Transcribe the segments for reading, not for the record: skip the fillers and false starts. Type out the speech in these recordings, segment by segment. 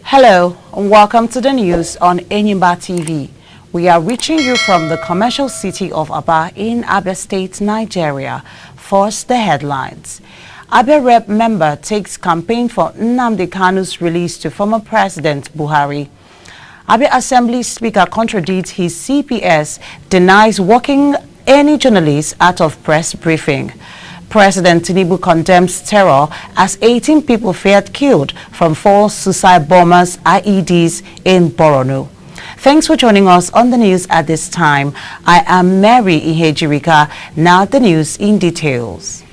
Hello and welcome to the news on ENYIMBA TV. We are reaching you from the commercial city of Aba in Abia State, Nigeria. First, the headlines. Abia Rep member takes campaign for Nnamdi Kanu's release to former President Buhari. Abia Assembly Speaker contradicts his CPS, denies walking any journalist out of press briefing. President Tinubu condemns terror as 18 people feared killed from 4 suicide bombers IEDs in Borno. Thanks for joining us on the news at this time. I am Mary Ihejirika. Now the news in details.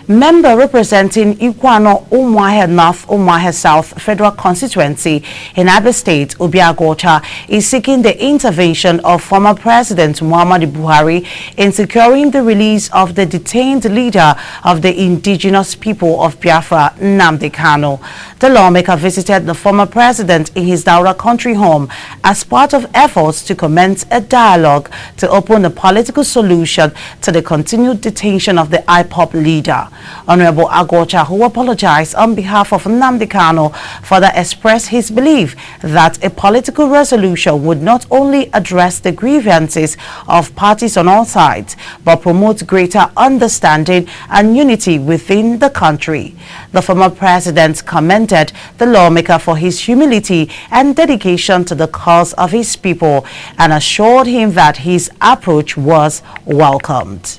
Member representing Ikwano Umuahia North Umuahia South Federal Constituency in Abia State, Obiagocha, is seeking the intervention of former President Muhammadu Buhari in securing the release of the detained leader of the indigenous people of Biafra, Nnamdi Kanu. The lawmaker visited the former president in his Daura country home as part of efforts to commence a dialogue to open a political solution to the continued detention of the IPOB leader. Honorable Agocha, who apologized on behalf of Nnamdi Kanu, further expressed his belief that a political resolution would not only address the grievances of parties on all sides, but promote greater understanding and unity within the country. The former president commended the lawmaker for his humility and dedication to the cause of his people and assured him that his approach was welcomed.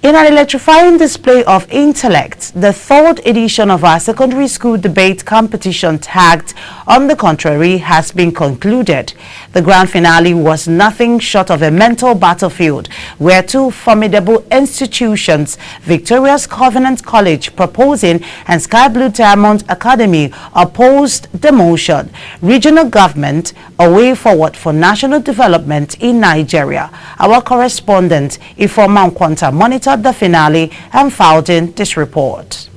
In an electrifying display of intellect, the 3rd edition of our secondary school debate competition tagged On the Contrary has been concluded. The grand finale was nothing short of a mental battlefield where 2 formidable institutions, Victoria's Covenant College Proposing and Sky Blue Diamond Academy, opposed the motion, Regional Government, a way forward for national development in Nigeria. Our correspondent, Ifeoma Nkwanta, monitored the finale and filed in this report.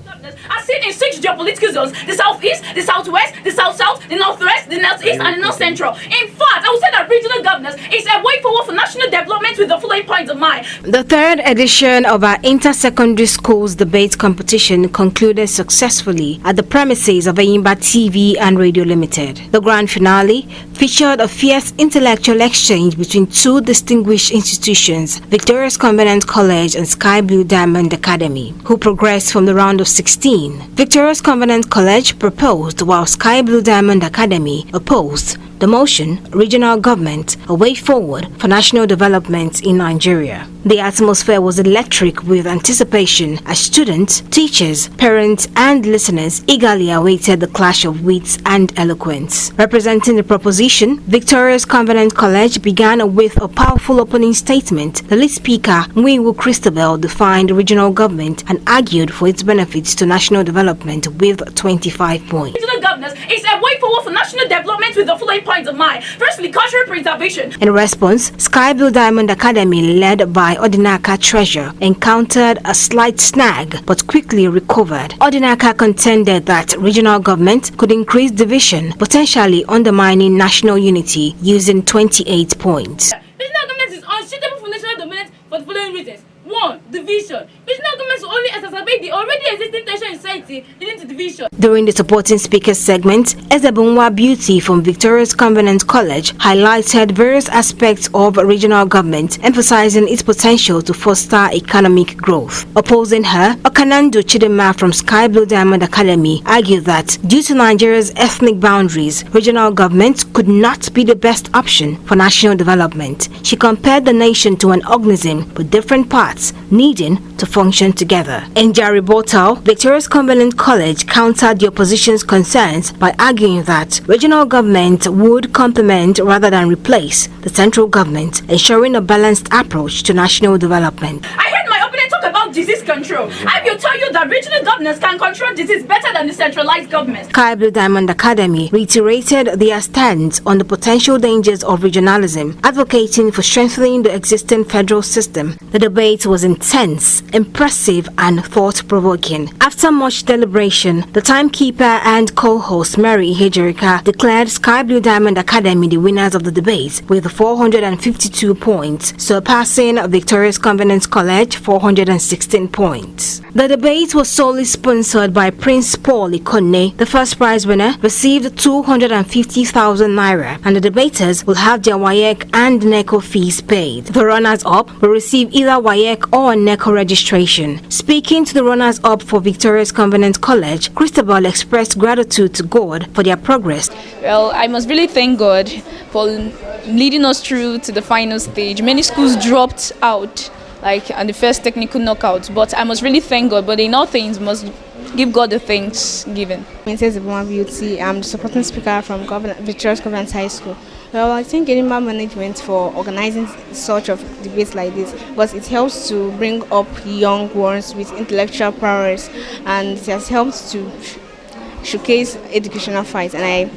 As seen in 6 geopolitical zones: the southeast, the southwest, the south-south, the northwest, the northeast, and the north-central. In fact, I would say that regional governance is a way forward for national development with the following points of mind. The 3rd edition of our inter-secondary schools debate competition concluded successfully at the premises of ENYIMBA TV and Radio Limited. The grand finale featured a fierce intellectual exchange between 2 distinguished institutions, Victoria's Covenant College and Sky Blue Diamond Academy, who progressed from the round of 16. Victoria's Covenant College proposed, while Sky Blue Diamond Academy opposed the motion, Regional Government, a way forward for national development in Nigeria. The atmosphere was electric with anticipation as students, teachers, parents, and listeners eagerly awaited the clash of wits and eloquence. Representing the proposition, Victoria's Covenant College began with a powerful opening statement. The lead speaker, Nwiwu Christabel, defined regional government and argued for its benefits to national development with 25 points. Regional governance is a way forward for national development with the following points of mind. Firstly, cultural preservation. In response, Sky Blue Diamond Academy, led by Odinaka Treasure, encountered a slight snag but quickly recovered. Odinaka contended that regional government could increase division, potentially undermining national unity, using 28 points. Regional government is unsuitable for national development for the following reasons. 1. Division. Regional governments will only exacerbate the already existing tension in society, leading to division. During the supporting speakers segment, Ezebunwa Beauty from Victoria's Covenant College highlighted various aspects of regional government, emphasizing its potential to foster economic growth. Opposing her, Okanando Chidema from Sky Blue Diamond Academy argued that due to Nigeria's ethnic boundaries, regional government could not be the best option for national development. She compared the nation to an organism with different parts needing to function together. In their rebuttal, Victoria's Covenant College countered the opposition's concerns by arguing that regional government would complement rather than replace the central government, ensuring a balanced approach to national development. I heard my opponent talk about of disease control. I will tell you that regional governors can control disease better than the centralized government. Sky Blue Diamond Academy reiterated their stance on the potential dangers of regionalism, advocating for strengthening the existing federal system. The debate was intense, impressive, and thought-provoking. After much deliberation, the timekeeper and co-host Mary Hejerica declared Sky Blue Diamond Academy the winners of the debate with 452 points, surpassing Victoria's Convenience College 416 points. The debate was solely sponsored by Prince Paul Ikot. The first prize winner received 250,000 naira, and the debaters will have their WAEC and NECO fees paid. The runners-up will receive either WAEC or NECO registration. Speaking to the runners-up for Victoria's Convenience College, Christabel expressed gratitude to God for their progress. Well, I must really thank God for leading us through to the final stage. Many schools dropped out, like on the first technical knockout, but I must really thank God. But in all things, must give God the thanks given. My name is Ogbor Hill. I'm the supporting speaker from Victoria's Government High School. Well, I think ENYIMBA management for organizing such of debates like this, because it helps to bring up young ones with intellectual prowess, and it has helped to showcase educational fights, and I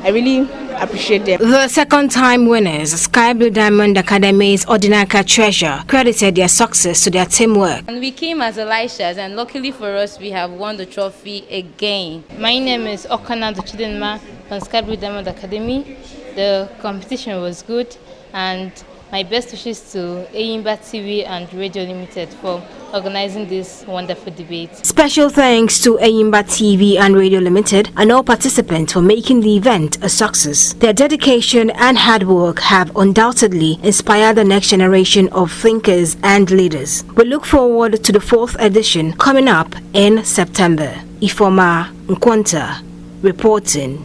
really appreciate them. The second-time winners, Sky Blue Diamond Academy's Ordinaka Treasure, credited their success to their teamwork. And we came as Elishas, and luckily for us, we have won the trophy again. My name is Okana Chidenma from Sky Blue Diamond Academy. The competition was good, and my best wishes to ENYIMBA TV and Radio Limited for organizing this wonderful debate. Special thanks to ENYIMBA TV and Radio Limited and all participants for making the event a success. Their dedication and hard work have undoubtedly inspired the next generation of thinkers and leaders. We look forward to the 4th edition coming up in September. Ifoma Nkwanta reporting.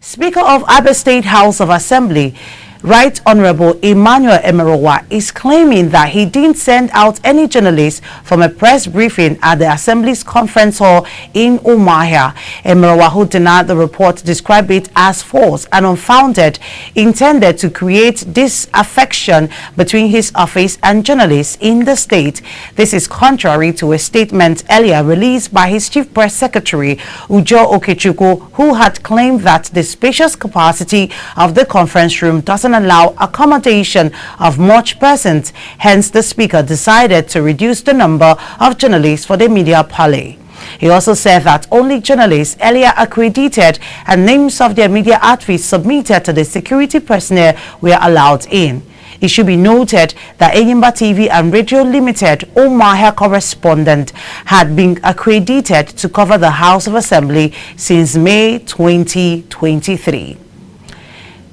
Speaker of Abia State House of Assembly, Right Honorable Emmanuel Emerowa, is claiming that he didn't send out any journalists from a press briefing at the Assembly's conference hall in Umuahia. Emerowa, who denied the report, described it as false and unfounded, intended to create disaffection between his office and journalists in the state. This is contrary to a statement earlier released by his chief press secretary, Ujo Okechukwu, who had claimed that the spacious capacity of the conference room doesn't allow accommodation of much persons. Hence, the speaker decided to reduce the number of journalists for the media parley. He also said that only journalists earlier accredited and names of their media outfits submitted to the security personnel were allowed in. It should be noted that ENYIMBA TV and Radio Limited Umuahia correspondent had been accredited to cover the House of Assembly since May 2023.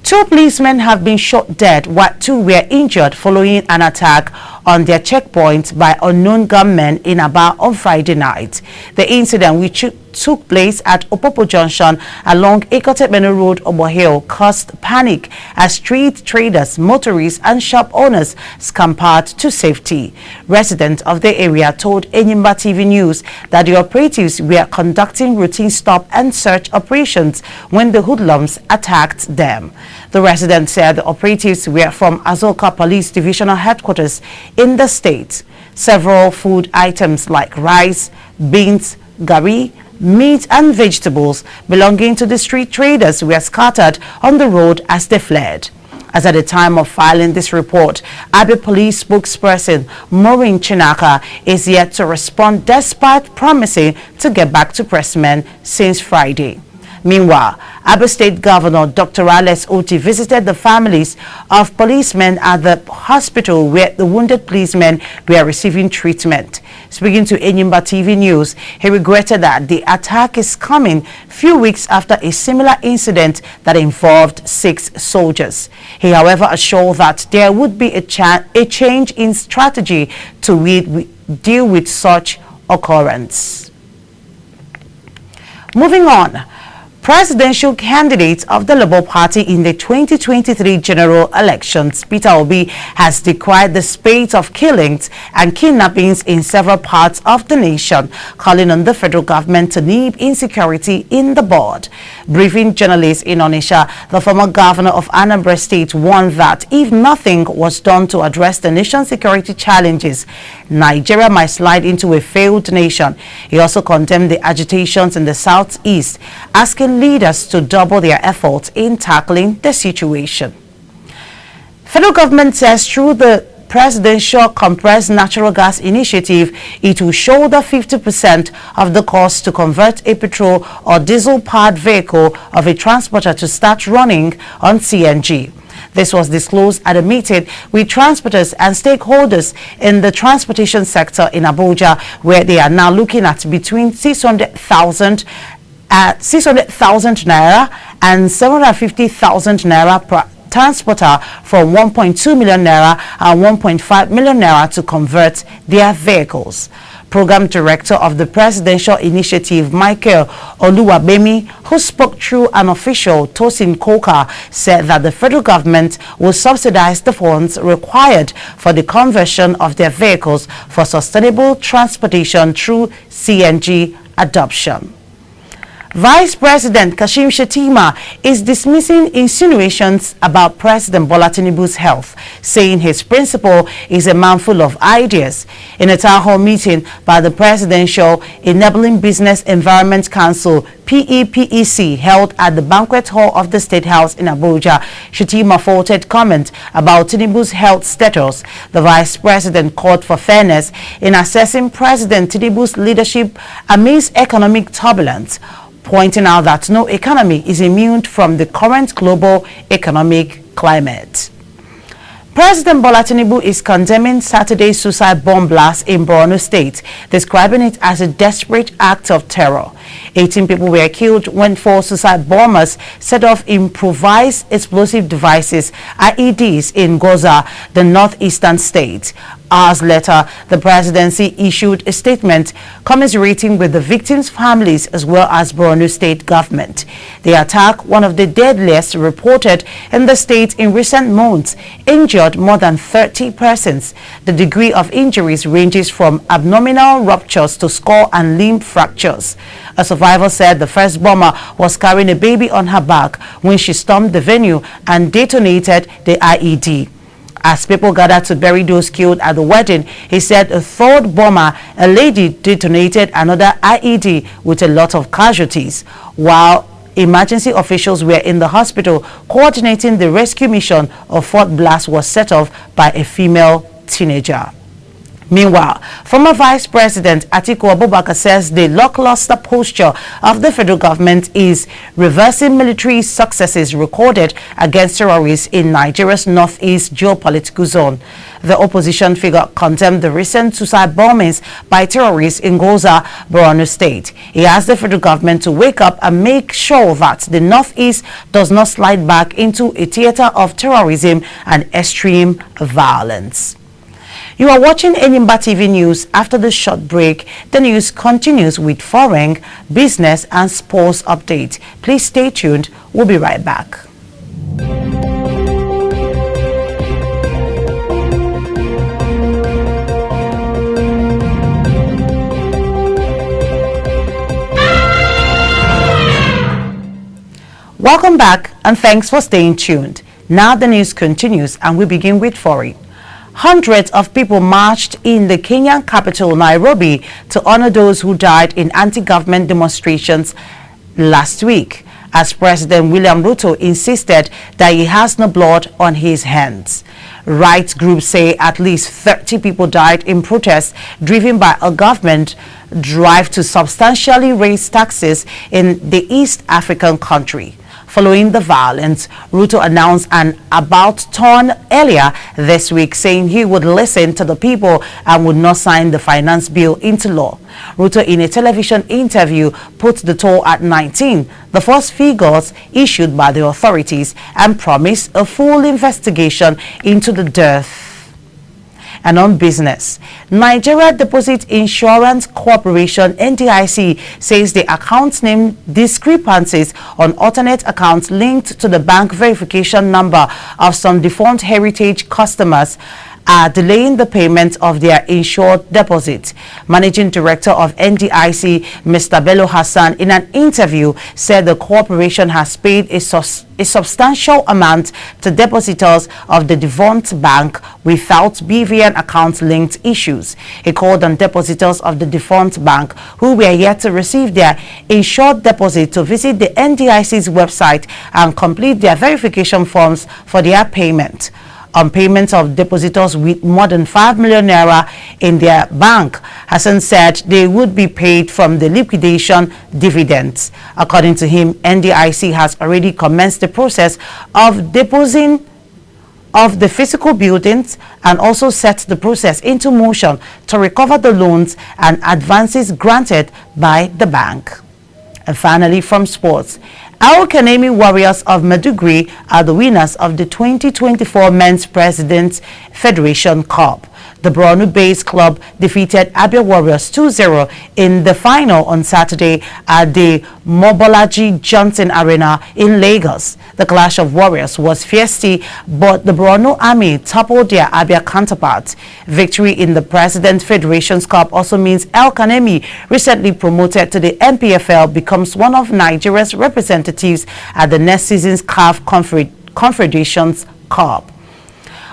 2 policemen have been shot dead while 2 were injured following an attack on their checkpoint by unknown gunmen in Aba on Friday night. The incident, which took place at Opobo junction along Ikot Ekpene Road, Ogbor Hill, caused panic as street traders, motorists and shop owners scampered to safety. Residents of the area told ENYIMBA TV News that the operatives were conducting routine stop and search operations when the hoodlums attacked them. The residents said the operatives were from Azuka Police Divisional Headquarters in the state. Several food items like rice, beans, garri, meat and vegetables belonging to the street traders were scattered on the road as they fled. As at the time of filing this report, Abia Police spokesperson Maureen Chinaka is yet to respond despite promising to get back to pressmen since Friday. Meanwhile, Abia State Governor Dr. Otti visited the families of policemen at the hospital where the wounded policemen were receiving treatment. Speaking to ENYIMBA TV News, he regretted that the attack is coming few weeks after a similar incident that involved 6 soldiers. He, however, assured that there would be a change in strategy to deal with such occurrence. Moving on. Presidential candidate of the Labour Party in the 2023 general elections, Peter Obi, has decried the spate of killings and kidnappings in several parts of the nation, calling on the federal government to nip insecurity in the bud. Briefing journalists in Onitsha, the former governor of Anambra State warned that if nothing was done to address the nation's security challenges, Nigeria might slide into a failed nation. He also condemned the agitations in the southeast, asking leaders to double their efforts in tackling the situation. Federal government says through the Presidential Compressed Natural Gas Initiative, it will shoulder 50% of the cost to convert a petrol or diesel-powered vehicle of a transporter to start running on CNG. This was disclosed at a meeting with transporters and stakeholders in the transportation sector in Abuja, where they are now looking at between 600,000 naira and 750,000 naira per transporter, from 1.2 million naira and 1.5 million naira to convert their vehicles. Program Director of the Presidential Initiative, Michael Oluwabemi, who spoke through an official, Tosin Koka, said that the federal government will subsidize the funds required for the conversion of their vehicles for sustainable transportation through CNG adoption. Vice President Kashim Shettima is dismissing insinuations about President Bola Tinubu's health, saying his principal is a man full of ideas. In a town hall meeting by the Presidential Enabling Business Environment Council, PEPEC, held at the banquet hall of the State House in Abuja, Shettima faulted comment about Tinubu's health status. The Vice President called for fairness in assessing President Tinubu's leadership amidst economic turbulence, pointing out that no economy is immune from the current global economic climate. President Bola Tinubu is condemning Saturday's suicide bomb blast in Borno State, describing it as a desperate act of terror. 18 people were killed when 4 suicide bombers set off improvised explosive devices, IEDs, in Goza, the northeastern state. Hours later, the presidency issued a statement commiserating with the victims' families as well as Borno state government. The attack, one of the deadliest reported in the state in recent months, injured more than 30 persons. The degree of injuries ranges from abdominal ruptures to skull and limb fractures. A survivor said the first bomber was carrying a baby on her back when she stormed the venue and detonated the IED. As people gathered to bury those killed at the wedding, he said a third bomber, a lady, detonated another IED with a lot of casualties, while emergency officials were in the hospital coordinating the rescue mission. A fourth blast was set off by a female teenager. Meanwhile, former Vice President Atiku Abubakar says the lackluster posture of the federal government is reversing military successes recorded against terrorists in Nigeria's northeast geopolitical zone. The opposition figure condemned the recent suicide bombings by terrorists in Goza, Borno State. He asked the federal government to wake up and make sure that the northeast does not slide back into a theater of terrorism and extreme violence. You are watching ENYIMBA TV News. After the short break, the news continues with foreign, business and sports updates. Please stay tuned. We'll be right back. Welcome back and thanks for staying tuned. Now the news continues and we begin with foreign. Hundreds of people marched in the Kenyan capital, Nairobi, to honor those who died in anti-government demonstrations last week, as President William Ruto insisted that he has no blood on his hands. Rights groups say at least 30 people died in protests driven by a government drive to substantially raise taxes in the East African country. Following the violence, Ruto announced an about-turn earlier this week, saying he would listen to the people and would not sign the finance bill into law. Ruto, in a television interview, put the toll at 19, the first figures issued by the authorities, and promised a full investigation into the death. and on business. Nigeria Deposit Insurance Corporation (NDIC) says the account name discrepancies on alternate accounts linked to the bank verification number of some defunct heritage customers are delaying the payment of their insured deposit. Managing Director of NDIC, Mr. Bello Hassan, in an interview, said the corporation has paid a substantial amount to depositors of the defunct bank without BVN account-linked issues. He called on depositors of the defunct bank who were yet to receive their insured deposit to visit the NDIC's website and complete their verification forms for their payment. On payments of depositors with more than 5 million naira in their bank, Hassan said they would be paid from the liquidation dividends. According to him, NDIC has already commenced the process of depositing of the physical buildings and also set the process into motion to recover the loans and advances granted by the bank. And finally, from sports, our Kanemi Warriors of Maiduguri are the winners of the 2024 Men's President's Federation Cup. The Borno-based club defeated Abia Warriors 2-0 in the final on Saturday at the Mobolaji Johnson Arena in Lagos. The clash of warriors was fierce, but the Borno Army toppled their Abia counterparts. Victory in the President Federation's Cup also means El Kanemi, recently promoted to the MPFL, becomes one of Nigeria's representatives at the next season's CAF Confederations Cup.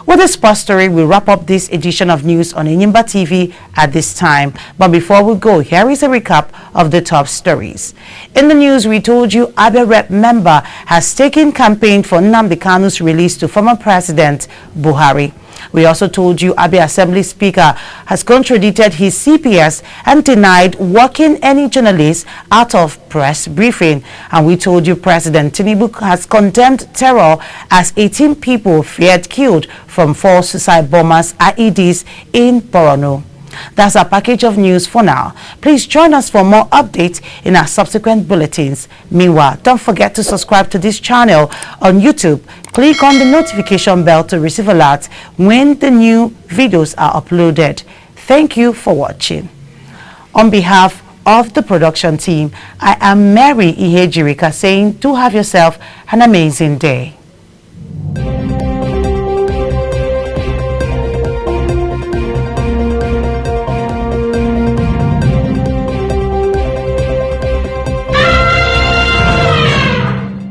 With this sports story, we wrap up this edition of news on ENYIMBA TV at this time. But before we go, here is a recap of the top stories. In the news, we told you Abia Rep member has taken campaign for Nnamdi Kanu's release to former President Buhari. We also told you Abia Assembly Speaker has contradicted his CPS and denied working any journalist out of press briefing. And we told you President Tinubu has condemned terror as 18 people feared killed from 4 suicide bombers IEDs in Borno. That's our package of news for now. Please join us for more updates in our subsequent bulletins. Meanwhile, don't forget to subscribe to this channel on YouTube. Click on the notification bell to receive alerts when the new videos are uploaded. Thank you for watching. On behalf of the production team, I am Mary Ihejirika saying do have yourself an amazing day.